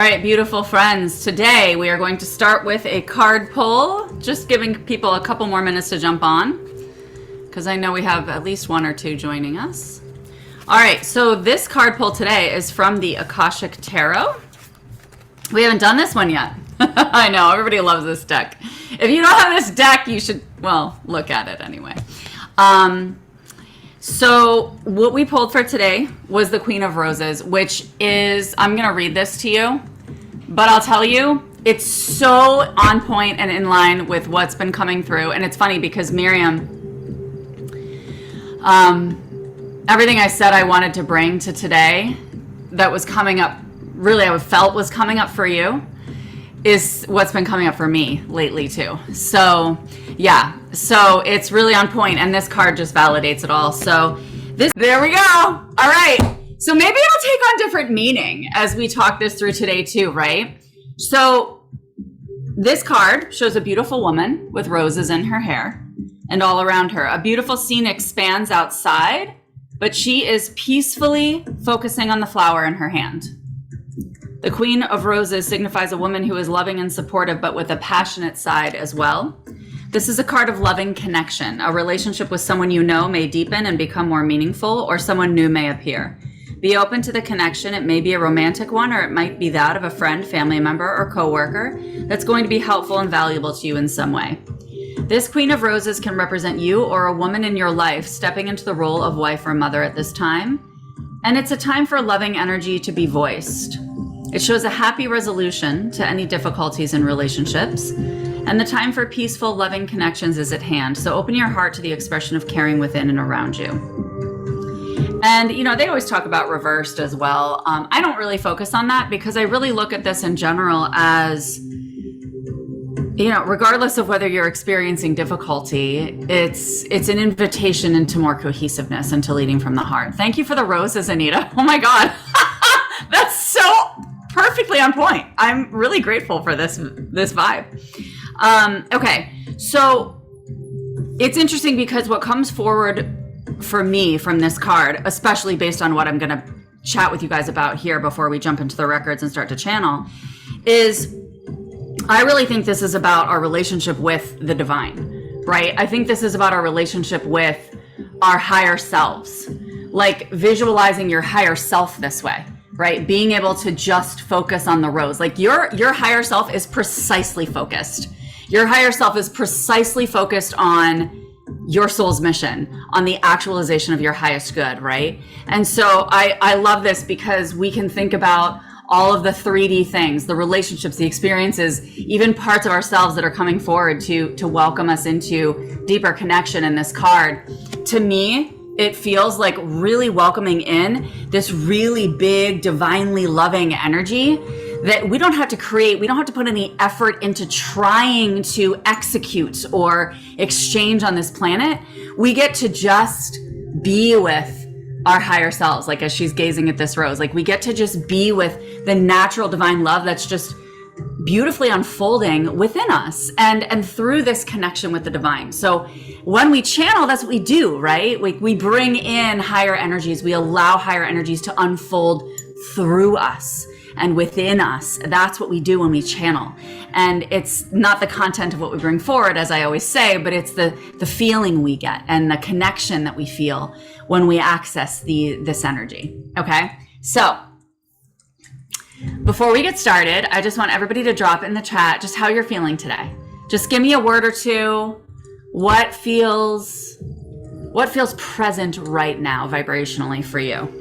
All right, beautiful friends. Today we are going to start with a card pull, just giving people a couple more minutes to jump on, because I know we have at least one or two joining us. All right, so this card pull today is from the Akashic Tarot. We haven't done this one yet. I know, everybody loves this deck. If you don't have this deck, you should, well, look at it anyway. So what we pulled for today was the Queen of Roses, which is, I'm going to read this to you, but I'll tell you, it's so on point and in line with what's been coming through. And it's funny because Miriam, everything I said I wanted to bring to today that was coming up, really I felt was coming up for you, is what's been coming up for me lately too. So yeah, so it's really on point, and this card just validates it all. So there we go. All right, so maybe it'll take on different meaning as we talk this through today too, right? So this card shows a beautiful woman with roses in her hair and all around her. A beautiful scene expands outside, but she is peacefully focusing on the flower in her hand. The Queen of Roses signifies a woman who is loving and supportive, but with a passionate side as well. This is a card of loving connection. A relationship with someone you know may deepen and become more meaningful, or someone new may appear. Be open to the connection. It may be a romantic one, or it might be that of a friend, family member, or coworker that's going to be helpful and valuable to you in some way. This Queen of Roses can represent you or a woman in your life stepping into the role of wife or mother at this time. And it's a time for loving energy to be voiced. It shows a happy resolution to any difficulties in relationships, and the time for peaceful, loving connections is at hand. So open your heart to the expression of caring within and around you. And, you know, they always talk about reversed as well. I don't really focus on that because I really look at this in general as, you know, regardless of whether you're experiencing difficulty, it's an invitation into more cohesiveness and to leading from the heart. Thank you for the roses, Anita. Oh my God. That's so perfectly on point. I'm really grateful for this vibe. Okay, so it's interesting because what comes forward for me from this card, especially based on what I'm going to chat with you guys about here before we jump into the records and start to channel, is I really think this is about our relationship with the divine, right? I think this is about our relationship with our higher selves, like visualizing your higher self this way. Right? Being able to just focus on the rose. Like your higher self is precisely focused. Your higher self is precisely focused on your soul's mission, on the actualization of your highest good, right? And so I love this because we can think about all of the 3D things, the relationships, the experiences, even parts of ourselves that are coming forward to welcome us into deeper connection in this card. To me, it feels like really welcoming in this really big, divinely loving energy that we don't have to create. We don't have to put any effort into trying to execute or exchange on this planet. We get to just be with our higher selves, like as she's gazing at this rose. Like we get to just be with the natural divine love that's just beautifully unfolding within us and through this connection with the divine. So when we channel, that's what we do, right? We bring in higher energies. We allow higher energies to unfold through us and within us. That's what we do when we channel. And it's not the content of what we bring forward, as I always say, but it's the feeling we get and the connection that we feel when we access this energy. Okay, so before we get started, I just want everybody to drop in the chat just how you're feeling today. Just give me a word or two. What feels present right now vibrationally for you?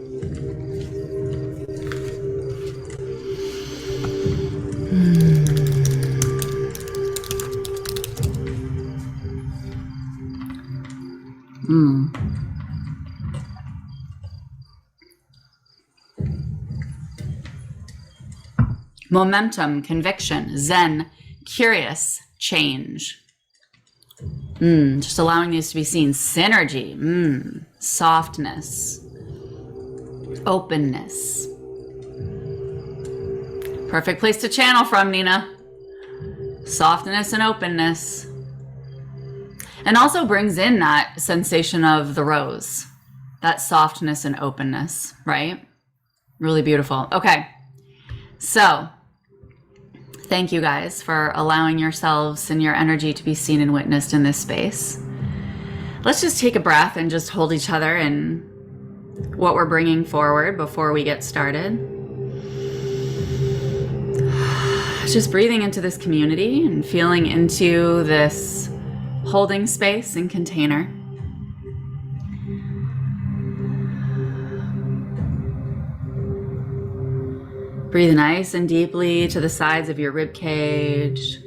Momentum, conviction, zen, curious, change. Just allowing these to be seen. Synergy, softness, openness. Perfect place to channel from, Nina. Softness and openness. And also brings in that sensation of the rose, that softness and openness, right? Really beautiful. Okay, so Thank you guys for allowing yourselves and your energy to be seen and witnessed in this space. Let's just take a breath and just hold each other in what we're bringing forward before we get started. Just breathing into this community and feeling into this holding space and container. Breathe nice and deeply to the sides of your rib cage,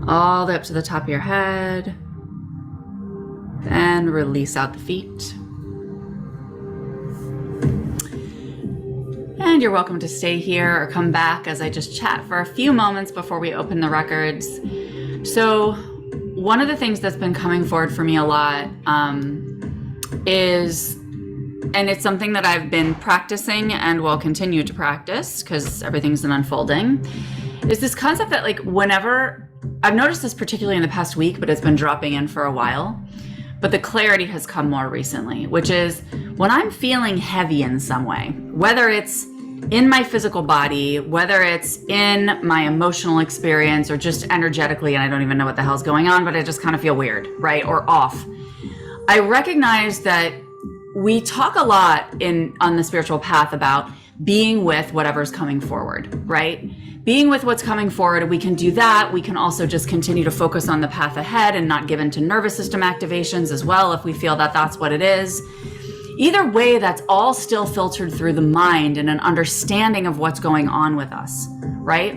all the way up to the top of your head, and release out the feet. And you're welcome to stay here or come back as I just chat for a few moments before we open the records. So one of the things that's been coming forward for me a lot is, and it's something that I've been practicing and will continue to practice because everything's an unfolding, is this concept that like whenever, I've noticed this particularly in the past week, but it's been dropping in for a while, but the clarity has come more recently, which is when I'm feeling heavy in some way, whether it's in my physical body, whether it's in my emotional experience or just energetically, and I don't even know what the hell's going on, but I just kind of feel weird, right? Or off. I recognize that we talk a lot on the spiritual path about being with whatever's coming forward, right? Being with what's coming forward, we can do that. We can also just continue to focus on the path ahead and not give into nervous system activations as well if we feel that that's what it is. Either way, that's all still filtered through the mind and an understanding of what's going on with us, right?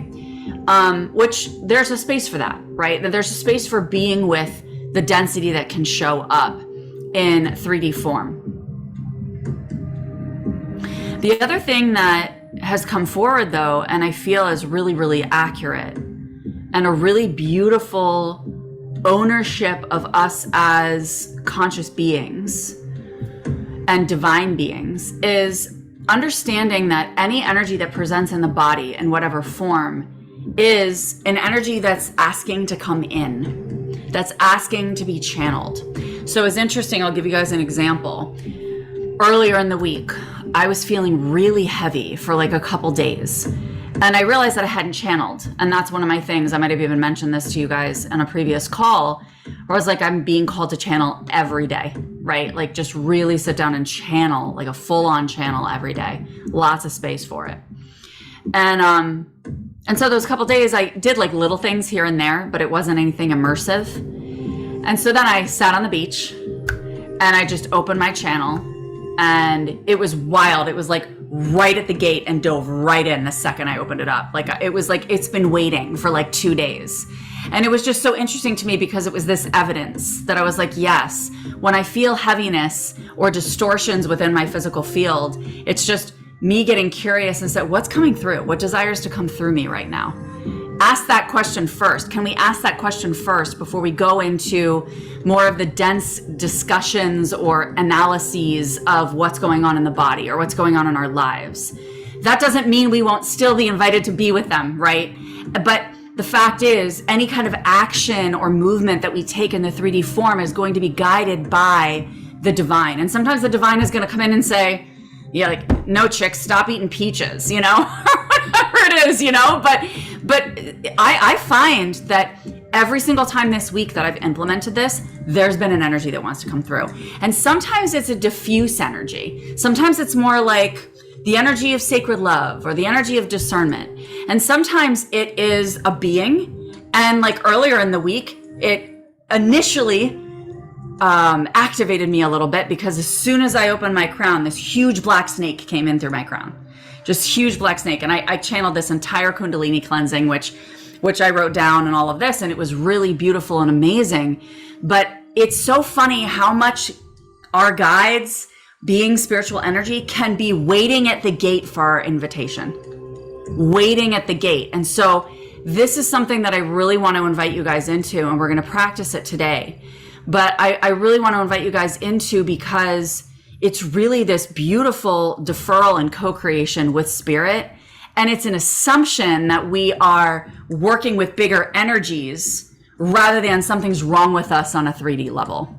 Which there's a space for that, right? That there's a space for being with the density that can show up in 3D form. The other thing that has come forward though, and I feel is really, really accurate and a really beautiful ownership of us as conscious beings and divine beings, is understanding that any energy that presents in the body in whatever form is an energy that's asking to come in, that's asking to be channeled. So it's interesting, I'll give you guys an example. Earlier in the week, I was feeling really heavy for like a couple days. And I realized that I hadn't channeled. And that's one of my things. I might have even mentioned this to you guys in a previous call, where I was like, I'm being called to channel every day, right? Like just really sit down and channel, like a full-on channel every day. Lots of space for it. And so those couple days I did like little things here and there, but it wasn't anything immersive. And so then I sat on the beach and I just opened my channel. And it was wild. It was like right at the gate and dove right in the second I opened it up. Like it was like, it's been waiting for like 2 days. And it was just so interesting to me because it was this evidence that I was like, yes, when I feel heaviness or distortions within my physical field, it's just me getting curious and said, what's coming through? What desires to come through me right now? Ask that question first. Can we ask that question first before we go into more of the dense discussions or analyses of what's going on in the body or what's going on in our lives? That doesn't mean we won't still be invited to be with them, right? But the fact is, any kind of action or movement that we take in the 3D form is going to be guided by the divine. And sometimes the divine is going to come in and say, yeah, like, no, chick, stop eating peaches, you know, whatever it is, you know, but I find that every single time this week that I've implemented this, there's been an energy that wants to come through. And sometimes it's a diffuse energy. Sometimes it's more like the energy of sacred love or the energy of discernment. And sometimes it is a being. And like earlier in the week, it initially activated me a little bit because as soon as I opened my crown, this huge black snake came in through my crown. Just huge black snake. And I channeled this entire kundalini cleansing, which I wrote down and all of this, and it was really beautiful and amazing. But it's so funny how much our guides, being spiritual energy, can be waiting at the gate for our invitation. Waiting at the gate. And so this is something that I really want to invite you guys into, and we're going to practice it today. But I really want to invite you guys into because it's really this beautiful deferral and co-creation with spirit. And it's an assumption that we are working with bigger energies rather than something's wrong with us on a 3D level,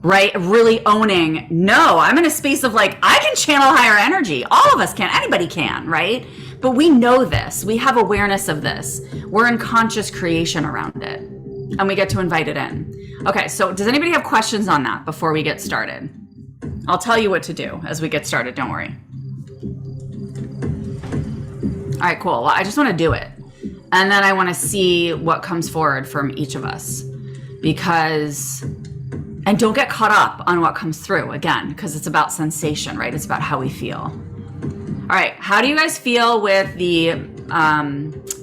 right? Really owning, no, I'm in a space of like, I can channel higher energy. All of us can, anybody can, right? But we know this. We have awareness of this. We're in conscious creation around it. And we get to invite it in. Okay, so does anybody have questions on that before we get started? I'll tell you what to do as we get started, don't worry. All right, cool. Well, I just want to do it. And then I want to see what comes forward from each of us. And don't get caught up on what comes through, again, because it's about sensation, right? It's about how we feel. All right, how do you guys feel with the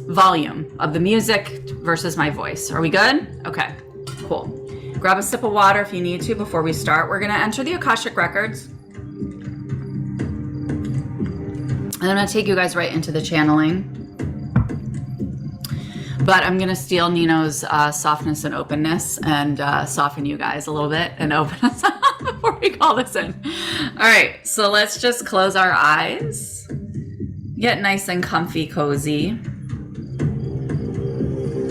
volume of the music versus my voice? Are we good? Okay, cool. Grab a sip of water if you need to before we start. We're going to enter the Akashic Records. And I'm going to take you guys right into the channeling. But I'm going to steal Nino's softness and openness and soften you guys a little bit and open us up before we call this in. All right, so let's just close our eyes. Get nice and comfy, cozy.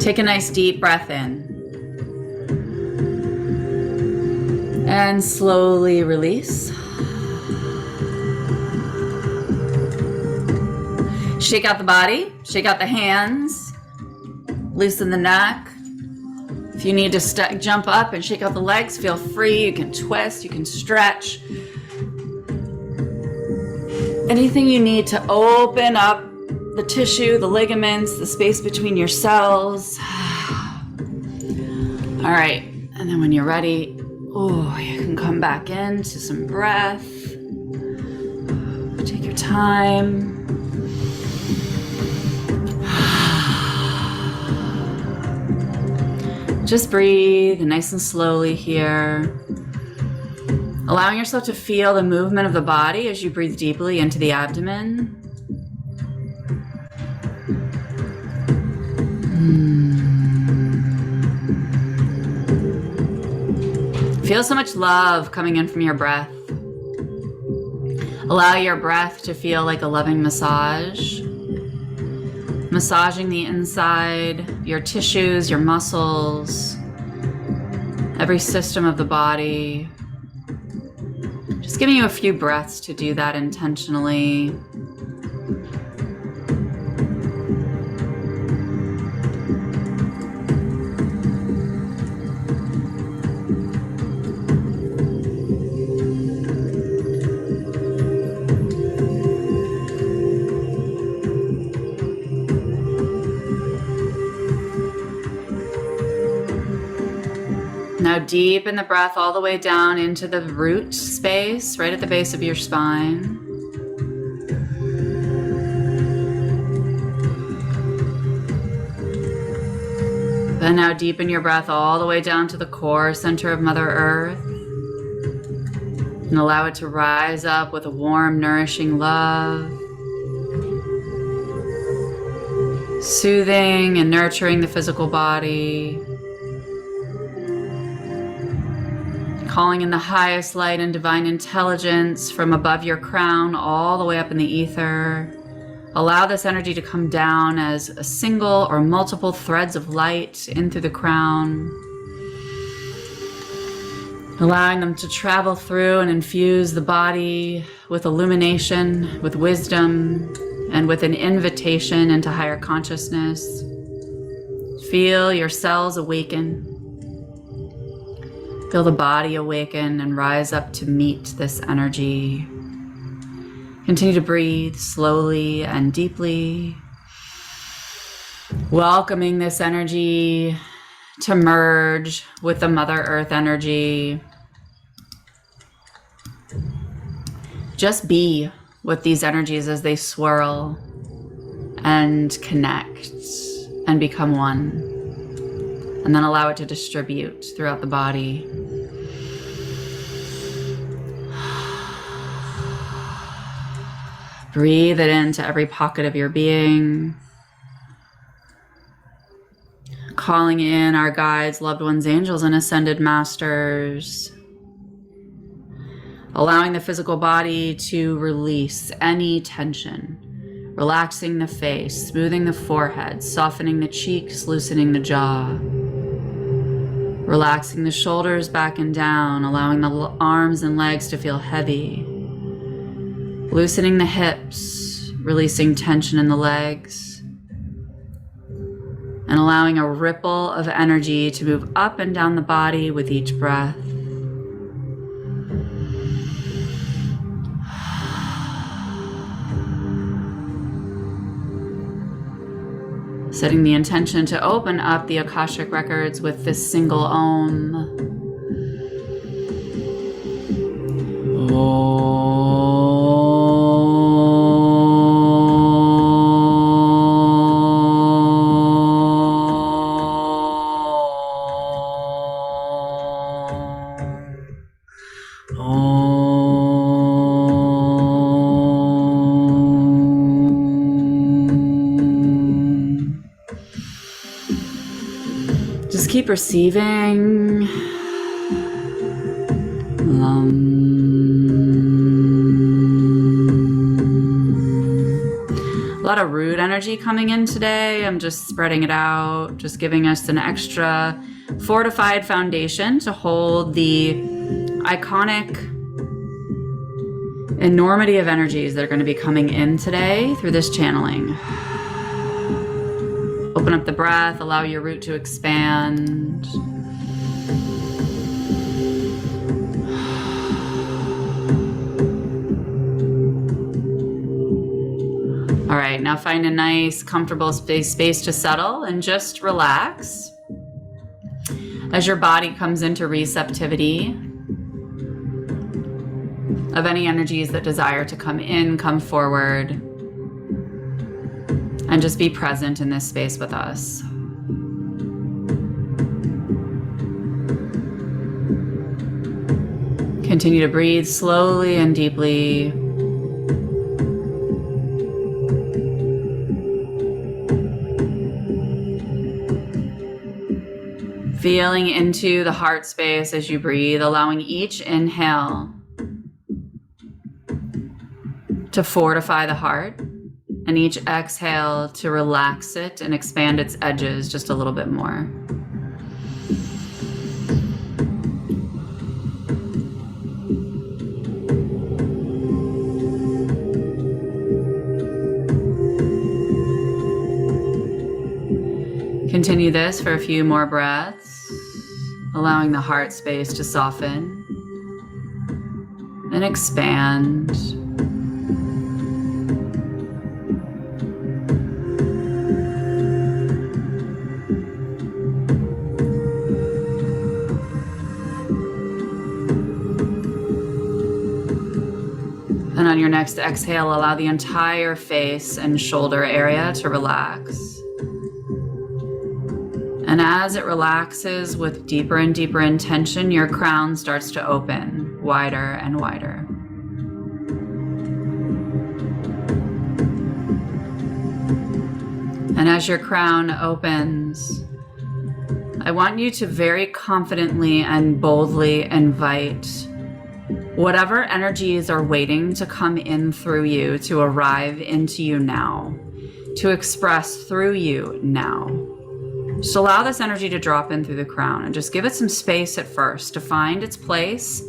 Take a nice deep breath in. And slowly release. Shake out the body, shake out the hands. Loosen the neck. If you need to jump up and shake out the legs, feel free. You can twist, you can stretch. Anything you need to open up the tissue, the ligaments, the space between your cells. All right, and then when you're ready, you can come back into some breath. Take your time. Just breathe nice and slowly here. Allowing yourself to feel the movement of the body as you breathe deeply into the abdomen. Feel so much love coming in from your breath. Allow your breath to feel like a loving massage. Massaging the inside, your tissues, your muscles, every system of the body. Just giving you a few breaths to do that intentionally. Now deepen the breath all the way down into the root space, right at the base of your spine. Then now deepen your breath all the way down to the core center of Mother Earth. And allow it to rise up with a warm, nourishing love. Soothing and nurturing the physical body. Calling in the highest light and divine intelligence from above your crown all the way up in the ether. Allow this energy to come down as a single or multiple threads of light in through the crown. Allowing them to travel through and infuse the body with illumination, with wisdom, and with an invitation into higher consciousness. Feel your cells awaken. Feel the body awaken and rise up to meet this energy. Continue to breathe slowly and deeply, welcoming this energy to merge with the Mother Earth energy. Just be with these energies as they swirl and connect and become one. And then allow it to distribute throughout the body. Breathe it into every pocket of your being. Calling in our guides, loved ones, angels, and ascended masters. Allowing the physical body to release any tension. Relaxing the face, smoothing the forehead, softening the cheeks, loosening the jaw. Relaxing the shoulders back and down, allowing the arms and legs to feel heavy. Loosening the hips, releasing tension in the legs, and allowing a ripple of energy to move up and down the body with each breath. Setting the intention to open up the Akashic records with this single Om. Just keep receiving. A lot of root energy coming in today. I'm just spreading it out, just giving us an extra fortified foundation to hold the iconic enormity of energies that are going to be coming in today through this channeling. Open up the breath, allow your root to expand. All right, now find a nice, comfortable space to settle and just relax. As your body comes into receptivity of any energies that desire to come in, come forward, and just be present in this space with us. Continue to breathe slowly and deeply. Feeling into the heart space as you breathe, allowing each inhale to fortify the heart, and each exhale to relax it and expand its edges just a little bit more. Continue this for a few more breaths, allowing the heart space to soften and expand. And on your next exhale, allow the entire face and shoulder area to relax. And as it relaxes with deeper and deeper intention, your crown starts to open wider and wider. And as your crown opens, I want you to very confidently and boldly invite whatever energies are waiting to come in through you, to arrive into you now, to express through you now. Just allow this energy to drop in through the crown and just give it some space at first to find its place,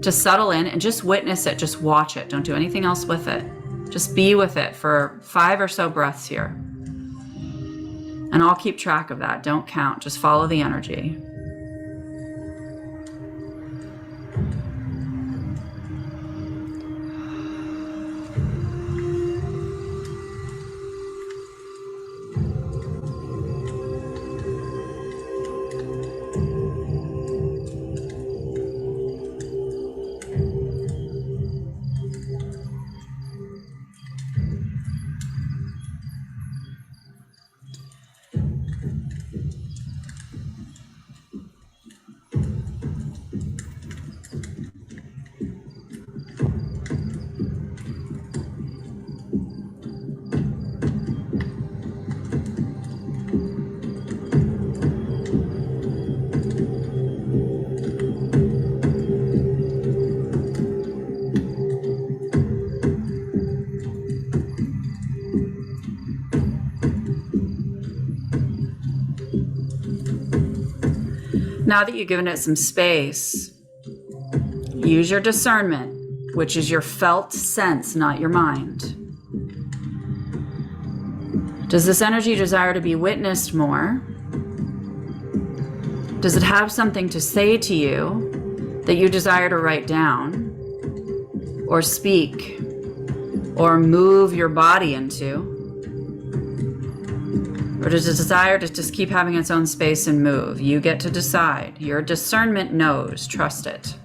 to settle in, and just witness it. Just watch it. Don't do anything else with it. Just be with it for 5 or so breaths here. And I'll keep track of that. Don't count. Just follow the energy. Now that you've given it some space, use your discernment, which is your felt sense, not your mind. Does this energy desire to be witnessed more? Does it have something to say to you that you desire to write down or speak or move your body into? Or does it desire to just keep having its own space and move? You get to decide. Your discernment knows. Trust it.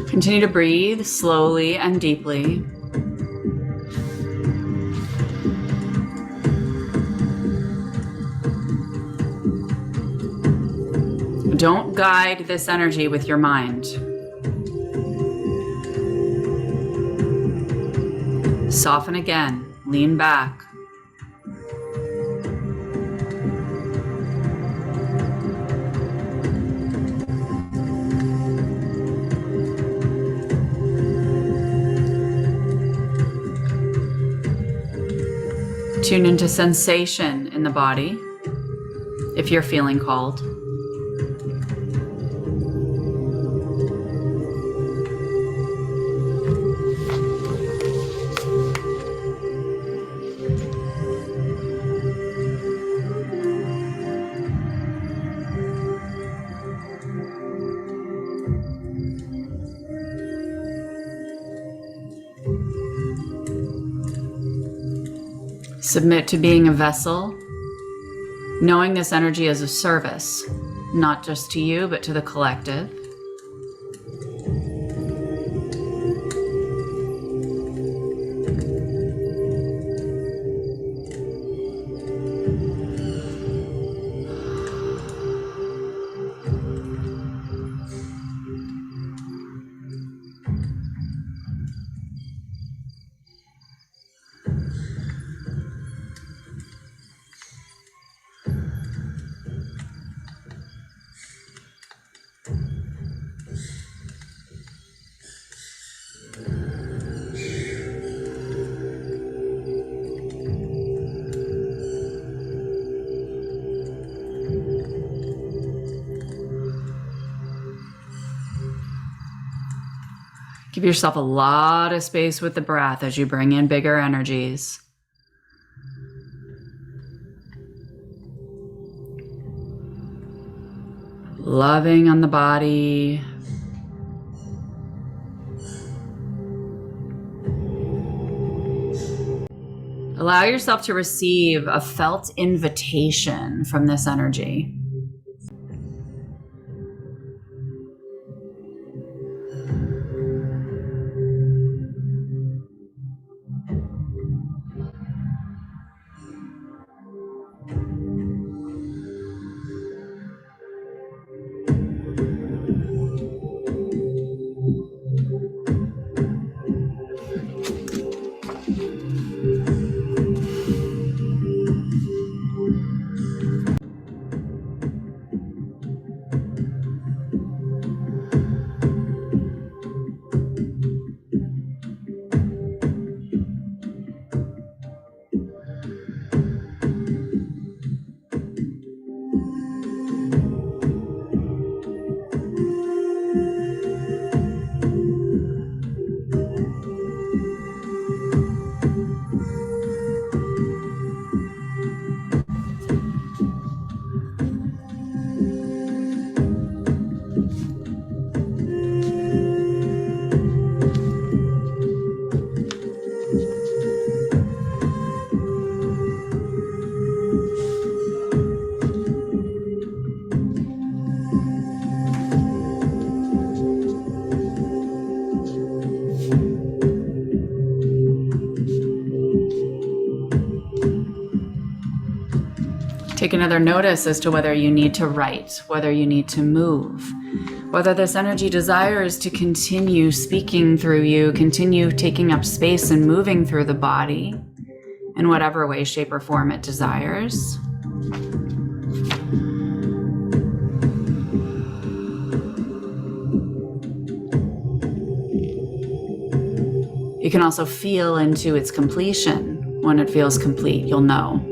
Continue to breathe slowly and deeply. Don't guide this energy with your mind. Soften again, lean back. Tune into sensation in the body, if you're feeling called. Submit to being a vessel, knowing this energy as a service, not just to you, but to the collective. Give yourself a lot of space with the breath as you bring in bigger energies. Loving on the body. Allow yourself to receive a felt invitation from this energy. Take another notice as to whether you need to write, whether you need to move, whether this energy desires to continue speaking through you, continue taking up space and moving through the body in whatever way, shape, or form it desires. You can also feel into its completion. When it feels complete, you'll know.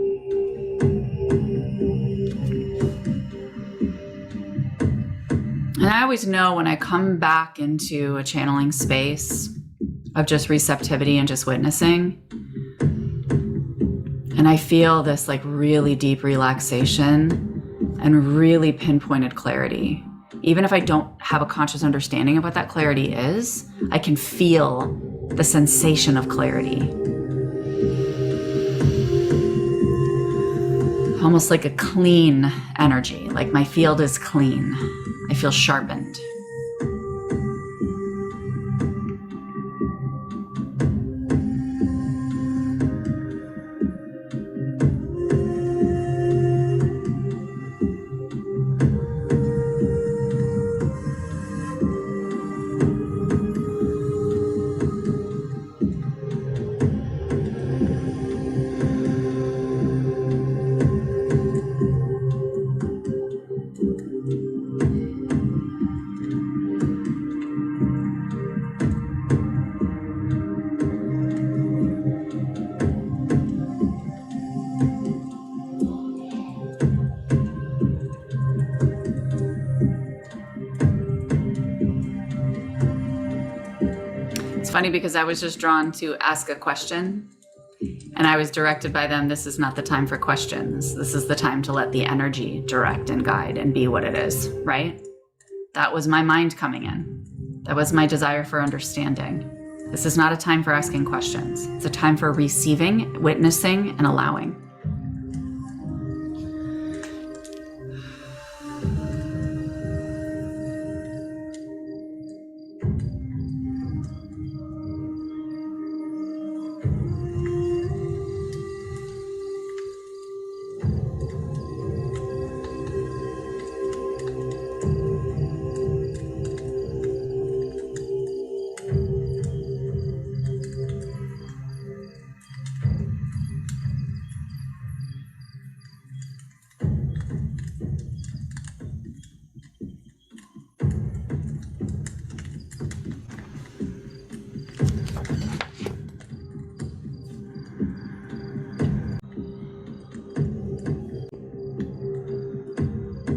And I always know when I come back into a channeling space of just receptivity and just witnessing, and I feel this like really deep relaxation and really pinpointed clarity. Even if I don't have a conscious understanding of what that clarity is, I can feel the sensation of clarity. Almost like a clean energy, like my field is clean. I feel sharpened. Funny because I was just drawn to ask a question and I was directed by them. This is not the time for questions. This is the time to let the energy direct and guide and be what it is, right? That was my mind coming in. That was my desire for understanding. This is not a time for asking questions. It's a time for receiving, witnessing, and allowing.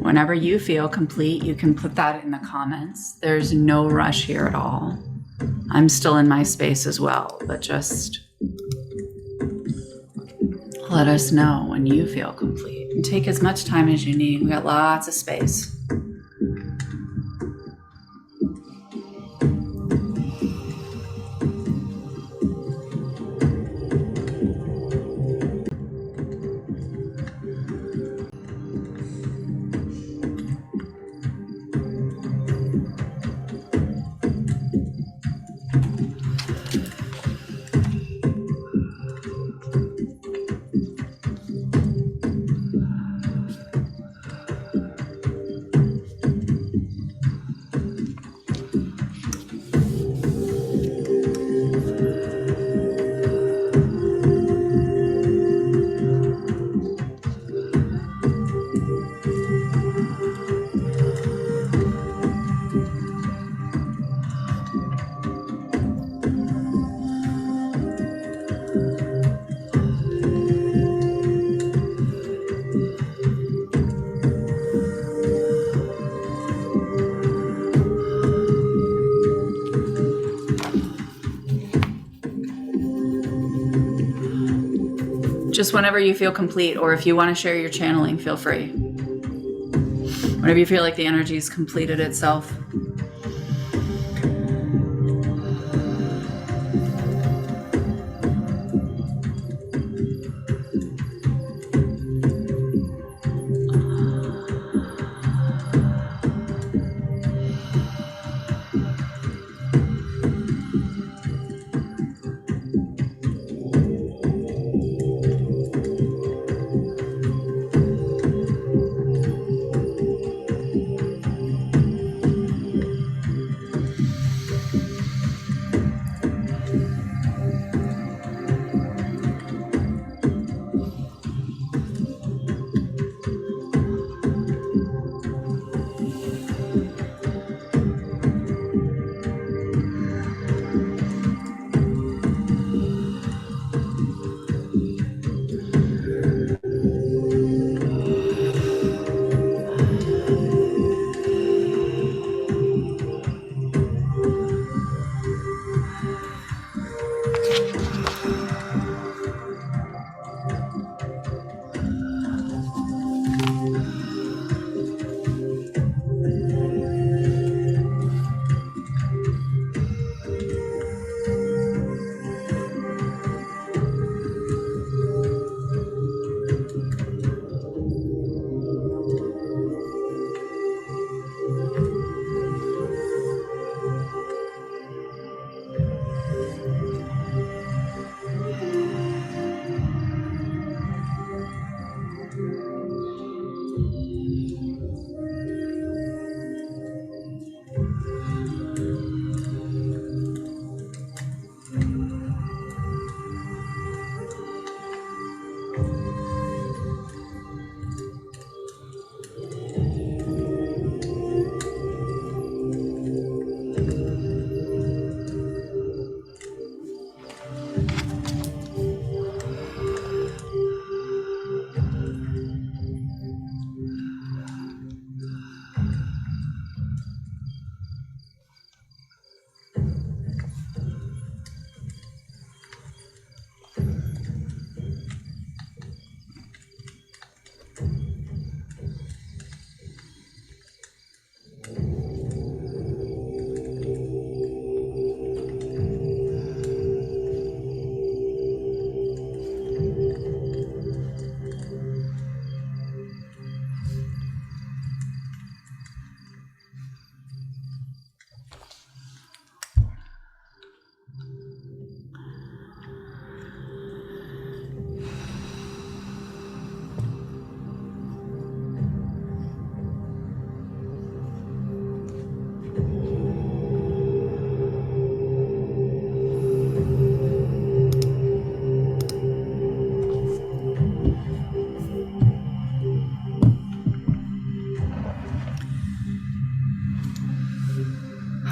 Whenever you feel complete, you can put that in the comments. There's no rush here at all. I'm still in my space as well, but just let us know when you feel complete and take as much time as you need. We got lots of space. Just whenever you feel complete, or if you want to share your channeling, feel free. Whenever you feel like the energy's completed itself.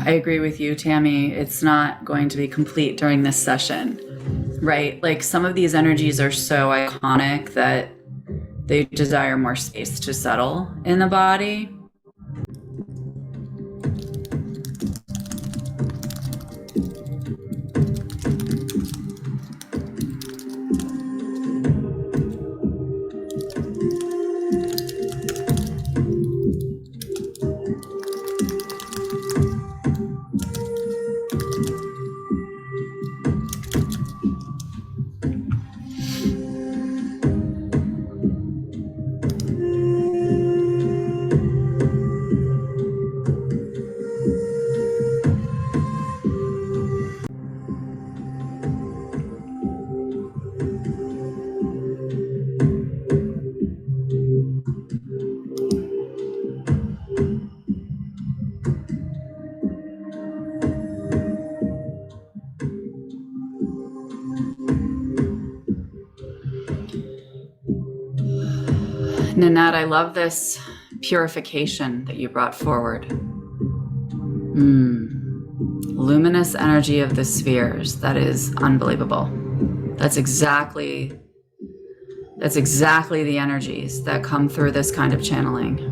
I agree with you, Tammy. It's not going to be complete during this session, right? Like some of these energies are so iconic that they desire more space to settle in the body. Nanette, I love this purification that you brought forward. Luminous energy of the spheres. That is unbelievable. That's exactly the energies that come through this kind of channeling.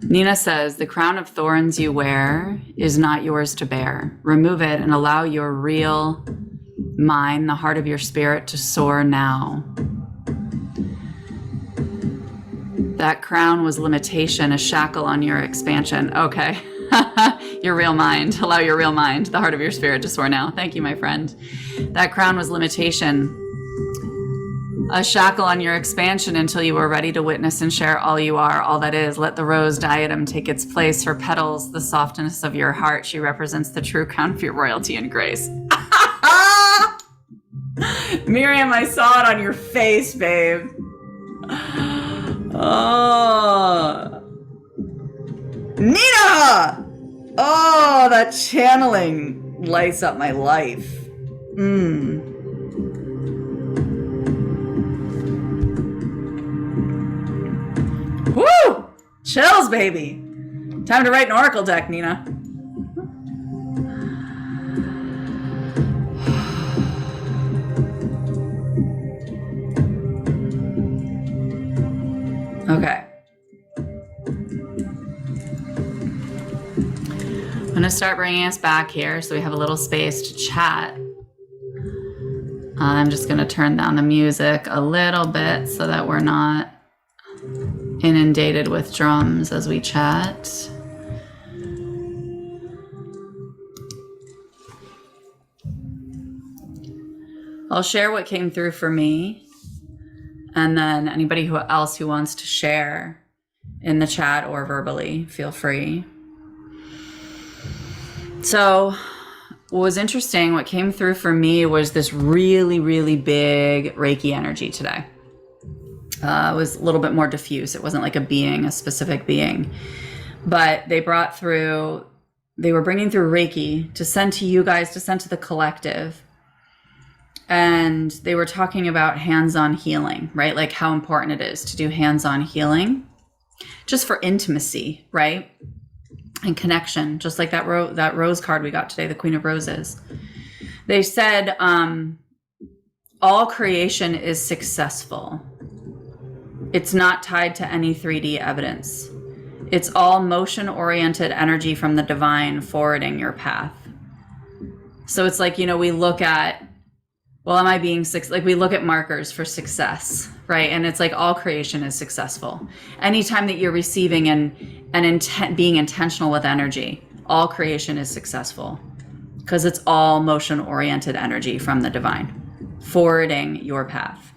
Nina says, the crown of thorns you wear is not yours to bear. Remove it and allow your real mind, the heart of your spirit, to soar now. That crown was limitation, a shackle on your expansion. Okay. Your real mind. Allow your real mind, the heart of your spirit, to soar now. Thank you, my friend. That crown was limitation, a shackle on your expansion until you were ready to witness and share all you are, all that is. Let the rose diadem take its place. Her petals, the softness of your heart. She represents the true crown of your royalty and grace. Miriam, I saw it on your face, babe. Oh. Nina! Oh, that channeling lights up my life. Woo! Chills, baby. Time to write an oracle deck, Nina. Okay. I'm going to start bringing us back here so we have a little space to chat. I'm just going to turn down the music a little bit so that we're not inundated with drums as we chat. I'll share what came through for me, and then anybody else who wants to share in the chat or verbally, feel free. So what was interesting, what came through for me was this really, really big Reiki energy today. It was a little bit more diffuse. It wasn't like a specific being, but they were bringing through Reiki to send to you guys, to send to the collective. And they were talking about hands-on healing, right? Like how important it is to do hands-on healing just for intimacy, right? And connection, just like that rose card we got today, the Queen of Roses. They said, all creation is successful. It's not tied to any 3D evidence. It's all motion-oriented energy from the divine forwarding your path. So it's like, we look at, well, am I being like we look at markers for success, right? And it's like all creation is successful. Anytime that you're receiving and being intentional with energy, all creation is successful because it's all motion-oriented energy from the divine forwarding your path.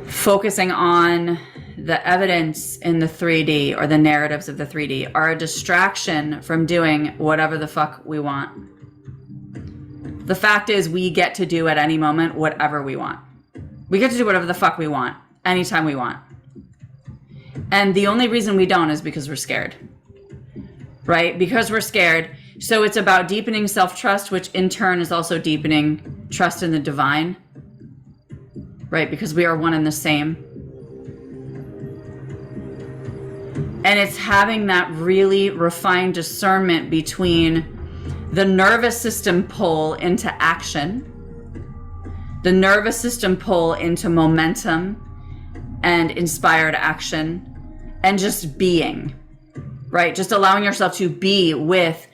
Focusing on the evidence in the 3D or the narratives of the 3D are a distraction from doing whatever the fuck we want. The fact is, we get to do at any moment whatever we want. We get to do whatever the fuck we want, anytime we want. And the only reason we don't is because we're scared, right? Because we're scared, So it's about deepening self-trust, which in turn is also deepening trust in the divine, right? Because we are one and the same. And it's having that really refined discernment between the nervous system pull into action, the nervous system pull into momentum and inspired action, and just being, right? Just allowing yourself to be with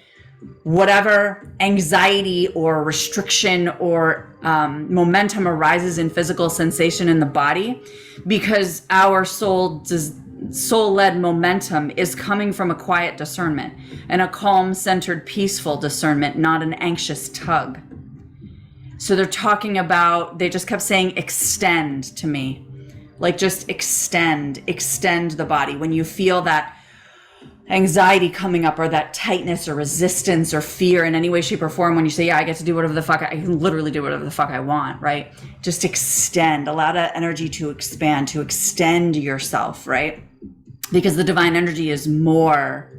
whatever anxiety or restriction or momentum arises in physical sensation in the body, because our soul-led momentum is coming from a quiet discernment and a calm, centered, peaceful discernment, not an anxious tug. So they're talking about, they just kept saying extend to me. Like just extend the body. When you feel that anxiety coming up or that tightness or resistance or fear in any way, shape, or form, when you say, yeah, I get to do whatever the fuck, I can literally do whatever the fuck I want, right? Just extend, allow that energy to expand, to extend yourself, right? Because the divine energy is more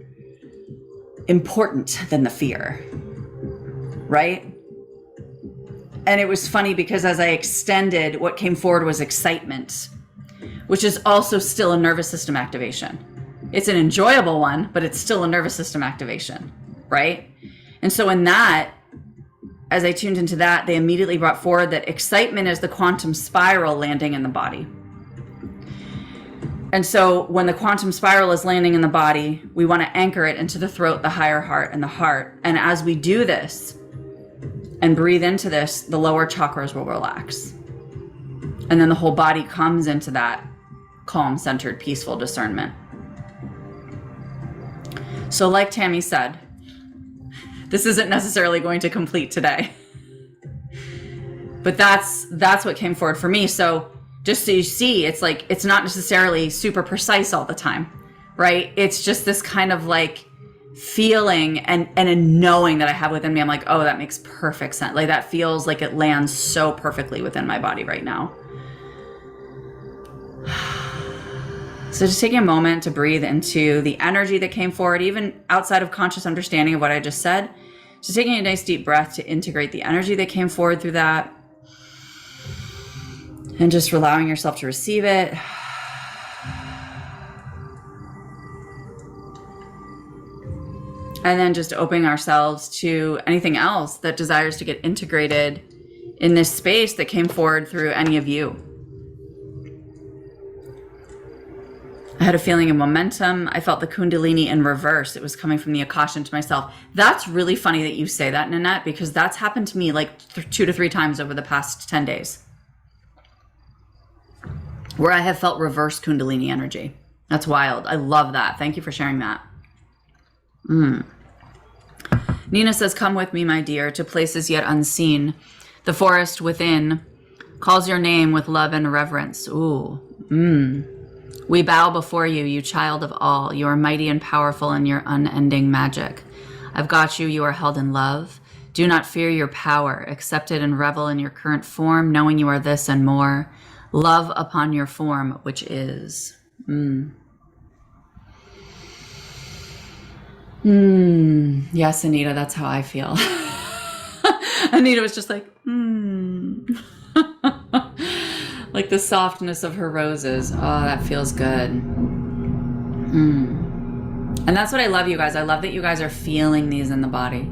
important than the fear, right? And it was funny because as I extended, what came forward was excitement, which is also still a nervous system activation. It's an enjoyable one, but it's still a nervous system activation, right? And so in that, as I tuned into that, they immediately brought forward that excitement is the quantum spiral landing in the body. And so when the quantum spiral is landing in the body, we want to anchor it into the throat, the higher heart, and the heart. And as we do this and breathe into this, the lower chakras will relax. And then the whole body comes into that calm, centered, peaceful discernment. So like Tammy said, this isn't necessarily going to complete today, but that's what came forward for me. So just so you see, it's like, it's not necessarily super precise all the time, right? It's just this kind of like feeling and a knowing that I have within me. I'm like, oh, that makes perfect sense. Like that feels like it lands so perfectly within my body right now. So just taking a moment to breathe into the energy that came forward, even outside of conscious understanding of what I just said. Just taking a nice deep breath to integrate the energy that came forward through that. And just allowing yourself to receive it. And then just opening ourselves to anything else that desires to get integrated in this space that came forward through any of you. I had a feeling of momentum. I felt the kundalini in reverse. It was coming from the Akash into myself. That's really funny that you say that, Nanette, because that's happened to me like 2 to 3 times over the past 10 days. Where I have felt reverse kundalini energy. That's wild. I love that. Thank you for sharing that. Nina says, come with me, my dear, to places yet unseen. The forest within calls your name with love and reverence. Ooh. We bow before you, you child of all. You are mighty and powerful in your unending magic. I've got you. You are held in love. Do not fear your power. Accept it and revel in your current form, knowing you are this and more. Love upon your form, which is. Yes, Anita, that's how I feel. Anita was just like, like the softness of her roses. Oh, that feels good. And that's what I love, you guys. I love that you guys are feeling these in the body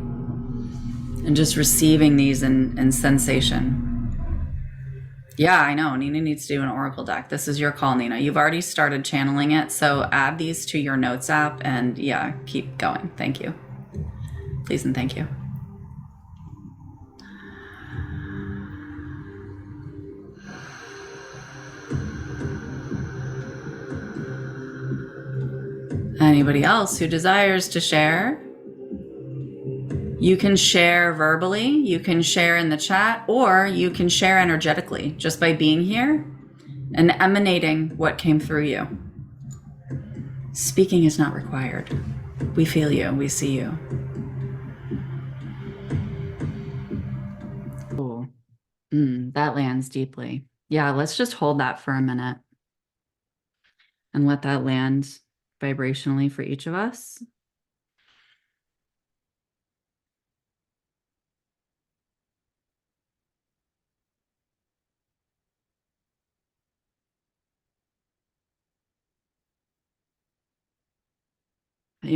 and just receiving these in sensation. Yeah, I know. Nina needs to do an oracle deck. This is your call, Nina. You've already started channeling it, so add these to your notes app and yeah, keep going. Thank you. Please and thank you. Anybody else who desires to share? You can share verbally, you can share in the chat, or you can share energetically just by being here and emanating what came through you. Speaking is not required. We feel you, we see you. Cool. That lands deeply. Yeah, let's just hold that for a minute and let that land vibrationally for each of us.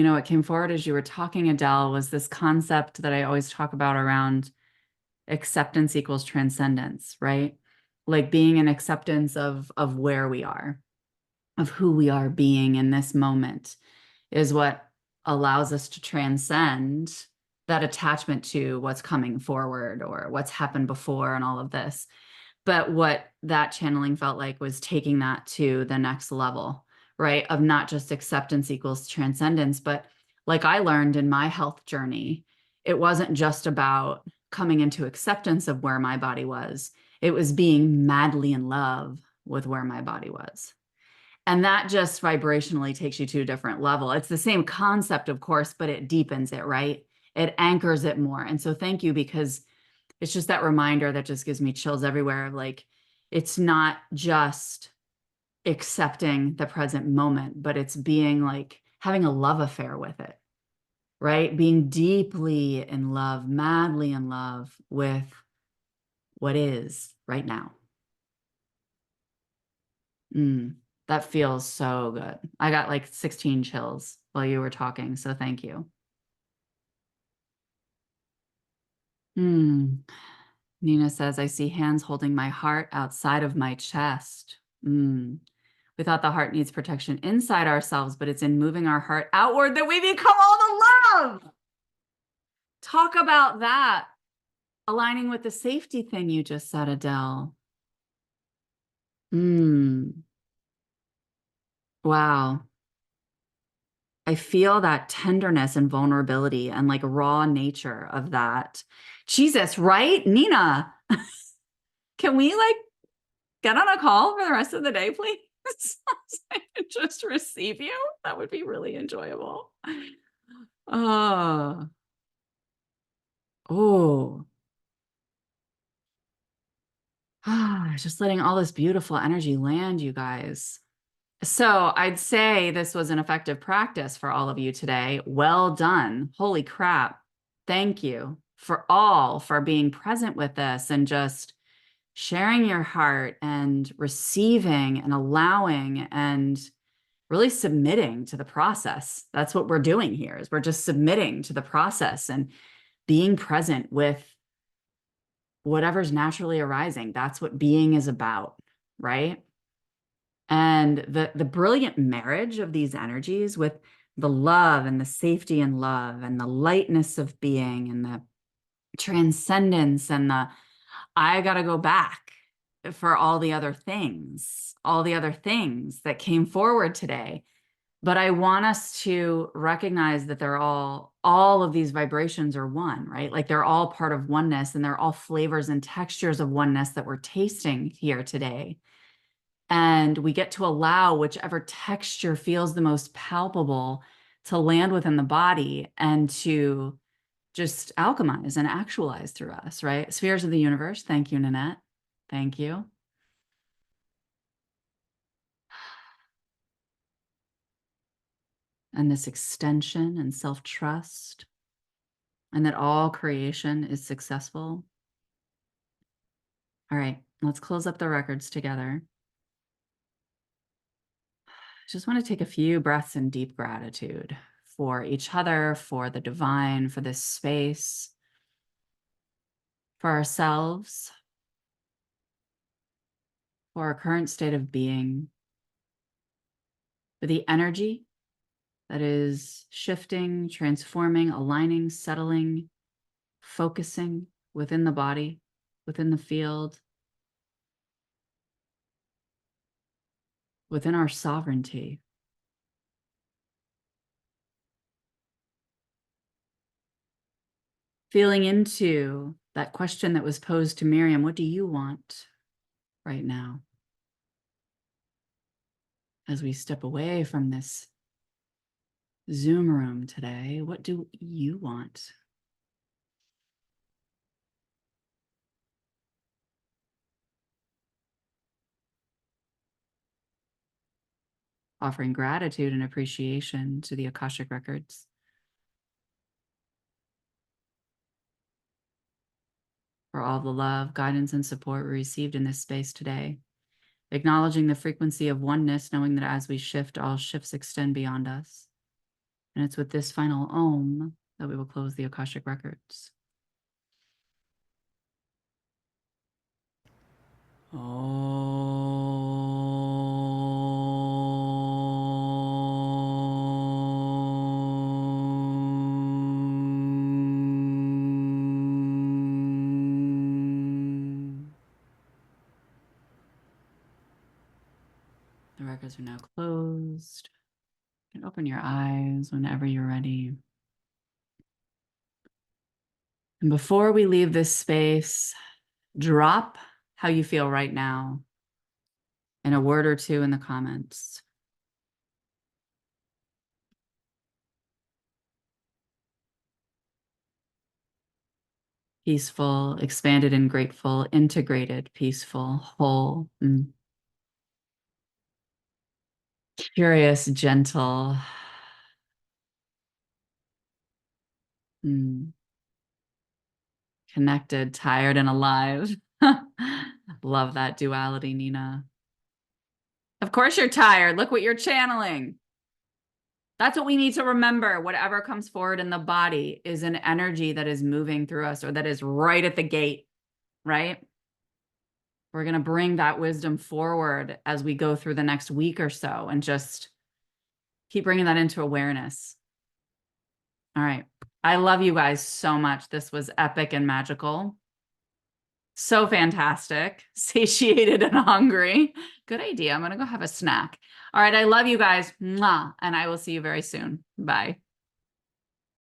what came forward as you were talking, Adele, was this concept that I always talk about around acceptance equals transcendence, right? Like being in acceptance of where we are, of who we are being in this moment is what allows us to transcend that attachment to what's coming forward or what's happened before and all of this. But what that channeling felt like was taking that to the next level, right? Of not just acceptance equals transcendence, but like I learned in my health journey, it wasn't just about coming into acceptance of where my body was. It was being madly in love with where my body was. And that just vibrationally takes you to a different level. It's the same concept, of course, but it deepens it, right? It anchors it more. And so thank you, because it's just that reminder that just gives me chills everywhere. Like, it's not just accepting the present moment, but it's being like having a love affair with it, right? Being deeply in love, madly in love with what is right now. That feels so good. I got like 16 chills while you were talking, so thank you. Nina says, I see hands holding my heart outside of my chest. We thought the heart needs protection inside ourselves, but it's in moving our heart outward that we become all the love. Talk about that. Aligning with the safety thing you just said, Adele. Wow. I feel that tenderness and vulnerability and like raw nature of that. Jesus, right? Nina, can we like get on a call for the rest of the day, please? I could just receive you. That would be really enjoyable. Oh, oh, just letting all this beautiful energy land, you guys. So I'd say this was an effective practice for all of you today. Well done. Holy crap. Thank you for being present with this and just sharing your heart and receiving and allowing and really submitting to the process. That's what we're doing here, is we're just submitting to the process and being present with whatever's naturally arising. That's what being is about, right? And the brilliant marriage of these energies with the love and the safety and love and the lightness of being and the transcendence and the I got to go back for all the other things that came forward today. But I want us to recognize that they're all of these vibrations are one, right? Like they're all part of oneness, and they're all flavors and textures of oneness that we're tasting here today. And we get to allow whichever texture feels the most palpable to land within the body and to just alchemize and actualize through us, right? Spheres of the universe. Thank you, Nanette. Thank you. And this extension and self-trust, and that all creation is successful. All right, let's close up the records together. I just want to take a few breaths in deep gratitude for each other, for the divine, for this space, for ourselves, for our current state of being, for the energy that is shifting, transforming, aligning, settling, focusing within the body, within the field, within our sovereignty. Feeling into that question that was posed to Miriam, what do you want right now? As we step away from this Zoom room today, what do you want? Offering gratitude and appreciation to the Akashic records for all the love, guidance, and support we received in this space today. Acknowledging the frequency of oneness, knowing that as we shift, all shifts extend beyond us. And it's with this final Om that we will close the Akashic records. The records are now closed. You can open your eyes whenever you're ready. And before we leave this space, drop how you feel right now in a word or two in the comments. Peaceful, expanded and grateful, integrated, peaceful, whole, curious, gentle, connected, tired, and alive. Love that duality, Nina. Of course you're tired. Look what you're channeling. That's what we need to remember. Whatever comes forward in the body is an energy that is moving through us, or that is right at the gate, right? We're going to bring that wisdom forward as we go through the next week or so, and just keep bringing that into awareness. All right. I love you guys so much. This was epic and magical. So fantastic. Satiated and hungry. Good idea. I'm going to go have a snack. All right. I love you guys. Mwah. And I will see you very soon. Bye.